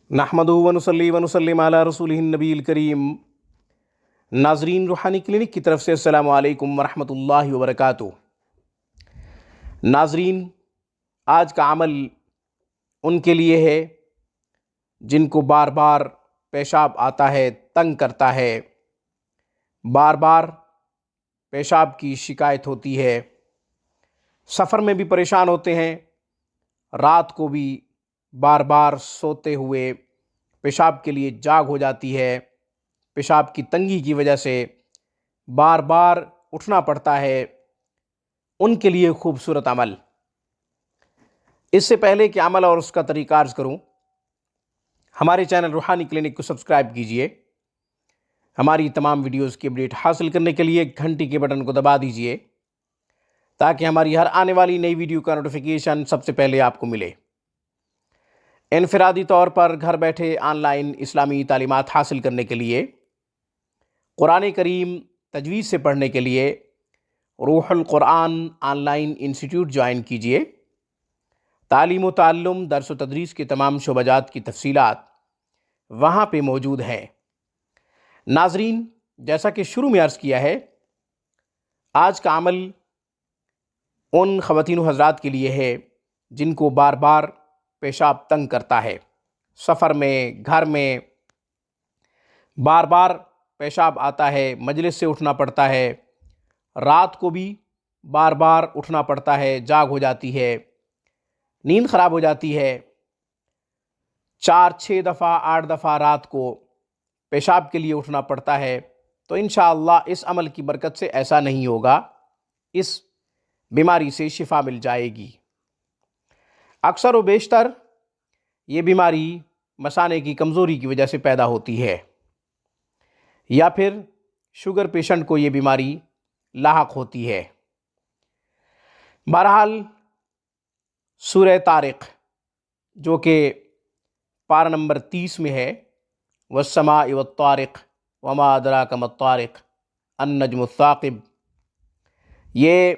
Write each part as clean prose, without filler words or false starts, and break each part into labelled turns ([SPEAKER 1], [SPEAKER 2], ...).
[SPEAKER 1] نحمدہ ونصلی ونسلم علی رسولہ النبی الکریم۔ ناظرین، روحانی کلینک کی طرف سے السلام علیکم ورحمۃ اللہ وبرکاتہ۔ ناظرین، آج کا عمل ان کے لیے ہے جن کو بار بار پیشاب آتا ہے، تنگ کرتا ہے، بار بار پیشاب کی شکایت ہوتی ہے، سفر میں بھی پریشان ہوتے ہیں، رات کو بھی بار بار سوتے ہوئے پیشاب کے لیے جاگ ہو جاتی ہے، پیشاب کی تنگی کی وجہ سے بار بار اٹھنا پڑتا ہے، ان کے لیے خوبصورت عمل۔ اس سے پہلے کہ عمل اور اس کا طریقہ عرض کروں، ہمارے چینل روحانی کلینک کو سبسکرائب کیجئے۔ ہماری تمام ویڈیوز کی اپڈیٹ حاصل کرنے کے لیے گھنٹی کے بٹن کو دبا دیجئے تاکہ ہماری ہر آنے والی نئی ویڈیو کا نوٹیفیکیشن سب سے پہلے آپ کو ملے۔ انفرادی طور پر گھر بیٹھے آن لائن اسلامی تعلیمات حاصل کرنے کے لیے، قرآن کریم تجوید سے پڑھنے کے لیے روح القرآن آن لائن انسٹیٹیوٹ جوائن کیجئے۔ تعلیم و تعلم، درس و تدریس کے تمام شعبہ جات کی تفصیلات وہاں پہ موجود ہیں۔ ناظرین، جیسا کہ شروع میں عرض کیا ہے، آج کا عمل ان خواتین و حضرات کے لیے ہے جن کو بار بار پیشاب تنگ کرتا ہے، سفر میں، گھر میں بار بار پیشاب آتا ہے، مجلس سے اٹھنا پڑتا ہے، رات کو بھی بار بار اٹھنا پڑتا ہے، جاگ ہو جاتی ہے، نیند خراب ہو جاتی ہے، 4-6 دفعہ 8 دفعہ رات کو پیشاب کے لیے اٹھنا پڑتا ہے، تو انشاءاللہ اس عمل کی برکت سے ایسا نہیں ہوگا، اس بیماری سے شفا مل جائے گی۔ اکثر و بیشتر یہ بیماری مثانے کی کمزوری کی وجہ سے پیدا ہوتی ہے، یا پھر شوگر پیشنٹ کو یہ بیماری لاحق ہوتی ہے۔ بہرحال سورہ طارق جو کہ پارہ نمبر 30 میں ہے، وَالسَّمَاءِ وَالطَّارِقِ وَمَا أَدْرَاكَ مَا الطَّارِقُ النَّجْمُ الثَّاقِبُ، یہ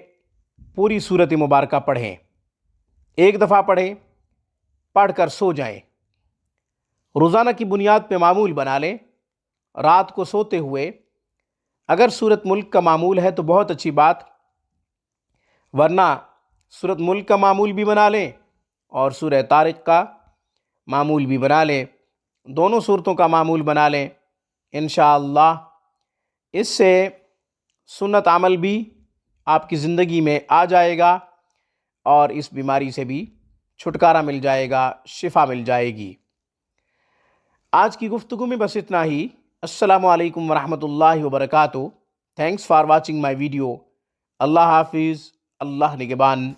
[SPEAKER 1] پوری صورت مبارکہ پڑھیں، ایک دفعہ پڑھیں، پڑھ کر سو جائیں، روزانہ کی بنیاد پہ معمول بنا لیں۔ رات کو سوتے ہوئے اگر سورۃ ملک کا معمول ہے تو بہت اچھی بات، ورنہ سورۃ ملک کا معمول بھی بنا لیں اور سورہ طارق کا معمول بھی بنا لیں، دونوں صورتوں کا معمول بنا لیں۔ انشاءاللہ اس سے سنت عمل بھی آپ کی زندگی میں آ جائے گا اور اس بیماری سے بھی چھٹکارا مل جائے گا، شفا مل جائے گی۔ آج کی گفتگو میں بس اتنا ہی۔ السلام علیکم ورحمۃ اللہ وبرکاتہ۔ Thanks for watching my video. اللہ حافظ، اللہ نگہبان۔